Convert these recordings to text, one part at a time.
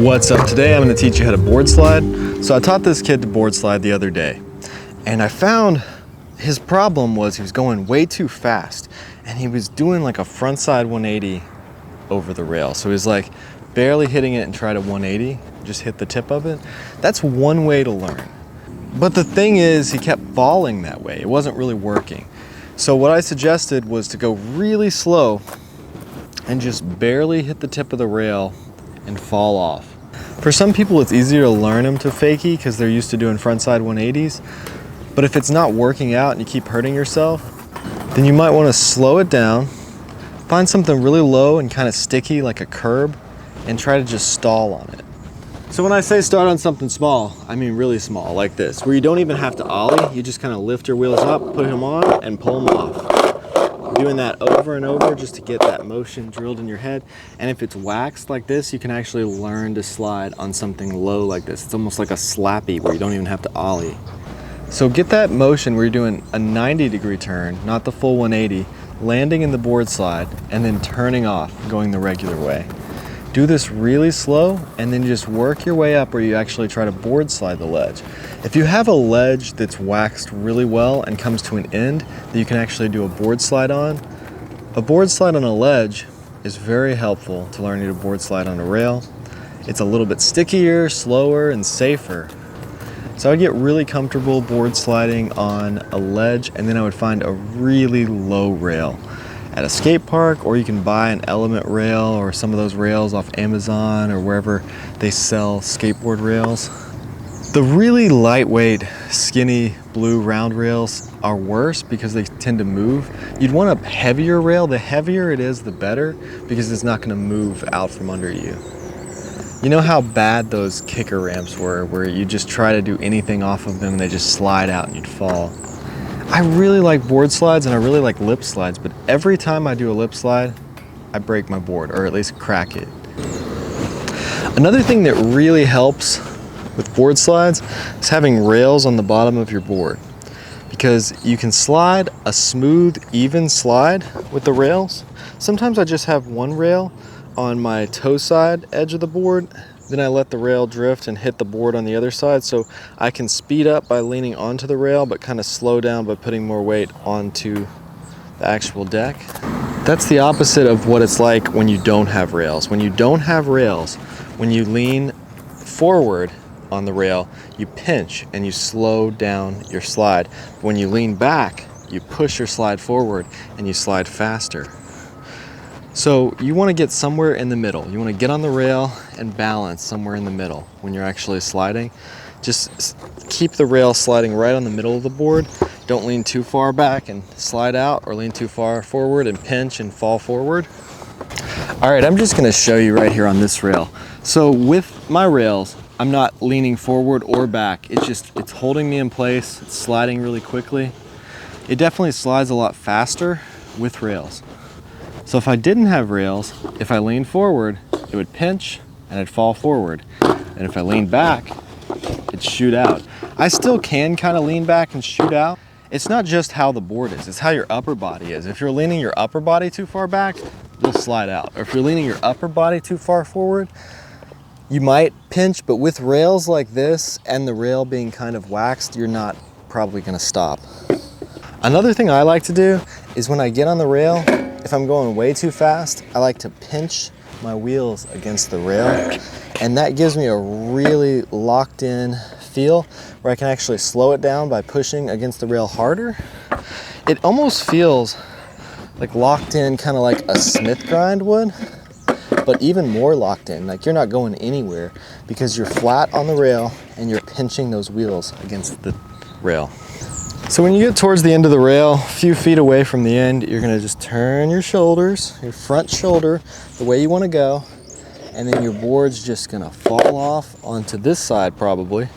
What's up? Today I'm going to teach you how to board slide. So I taught this kid to board slide the other day, and I found his problem was he was going way too fast, and he was doing like a frontside 180 over the rail. So he was like barely hitting it and try to 180, just hit the tip of it. That's one way to learn. But the thing is, he kept falling that way. It wasn't really working. So what I suggested was to go really slow and just barely hit the tip of the rail and fall off. For some people it's easier to learn them to fakie because they're used to doing frontside 180s, but if it's not working out and you keep hurting yourself, then you might want to slow it down, find something really low and kind of sticky like a curb, and try to just stall on it. So when I say start on something small, I mean really small, like this, where you don't even have to ollie, you just kind of lift your wheels up, put them on, and pull them off. Doing that over and over just to get that motion drilled in your head. And if it's waxed like this, you can actually learn to slide on something low like this. It's almost like a slappy where you don't even have to ollie. So get that motion where you're doing a 90-degree turn, not the full 180, landing in the board slide, and then turning off, going the regular way. Do this really slow, and then just work your way up where you actually try to board slide the ledge. If you have a ledge that's waxed really well and comes to an end that you can actually do a board slide on, a board slide on a ledge is very helpful to learning to board slide on a rail. It's a little bit stickier, slower, and safer. So I'd get really comfortable board sliding on a ledge, and then I would find a really low rail at a skate park, or you can buy an element rail or some of those rails off Amazon or wherever they sell skateboard rails. The really lightweight, skinny, blue round rails are worse because they tend to move. You'd want a heavier rail. The heavier it is, the better, because it's not going to move out from under you. You know how bad those kicker ramps were, where you just try to do anything off of them and they just slide out and you'd fall? I really like board slides and I really like lip slides, but every time I do a lip slide, I break my board, or at least crack it. Another thing that really helps with board slides is having rails on the bottom of your board, because you can slide a smooth, even slide with the rails. Sometimes I just have one rail on my toe side edge of the board, then I let the rail drift and hit the board on the other side, so I can speed up by leaning onto the rail but kind of slow down by putting more weight onto the actual deck. That's the opposite of what it's like when you don't have rails. When you don't have rails, when you lean forward on the rail, you pinch and you slow down your slide. When you lean back, you push your slide forward and you slide faster. So you want to get somewhere in the middle. You want to get on the rail and balance somewhere in the middle when you're actually sliding. Just keep the rail sliding right on the middle of the board. Don't lean too far back and slide out, or lean too far forward and pinch and fall forward. All right, I'm just going to show you right here on this rail. So with my rails, I'm not leaning forward or back. It's holding me in place. It's sliding really quickly. It definitely slides a lot faster with rails. So if I didn't have rails, if I leaned forward, it would pinch and it'd fall forward. And if I leaned back, it'd shoot out. I still can kind of lean back and shoot out. It's not just how the board is, it's how your upper body is. If you're leaning your upper body too far back, you'll slide out. Or if you're leaning your upper body too far forward, you might pinch, but with rails like this and the rail being kind of waxed, you're not probably gonna stop. Another thing I like to do is when I get on the rail, if I'm going way too fast, I like to pinch my wheels against the rail, and that gives me a really locked in feel where I can actually slow it down by pushing against the rail harder. It almost feels like locked in, kind of like a Smith grind would, but even more locked in, like you're not going anywhere because you're flat on the rail and you're pinching those wheels against the rail. So when you get towards the end of the rail, a few feet away from the end, you're gonna just turn your shoulders, your front shoulder, the way you wanna go, and then your board's just gonna fall off onto this side probably,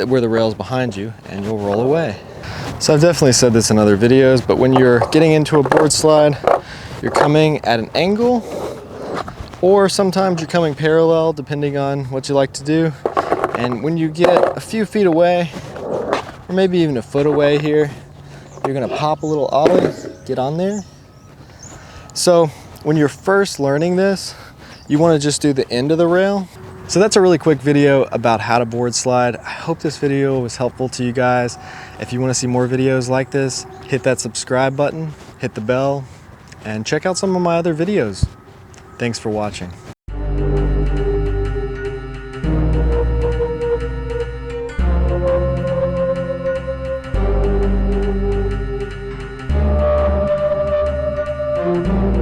where the rail's behind you, and you'll roll away. So I've definitely said this in other videos, but when you're getting into a board slide, you're coming at an angle, or sometimes you're coming parallel, depending on what you like to do. And when you get a few feet away, or maybe even a foot away here, you're gonna pop a little ollie, get on there. So when you're first learning this, you wanna just do the end of the rail So that's a really quick video about how to board slide. I hope this video was helpful to you guys. If you want to see more videos like this, hit that subscribe button, hit the bell, and check out some of my other videos. Thanks for watching. Thank you.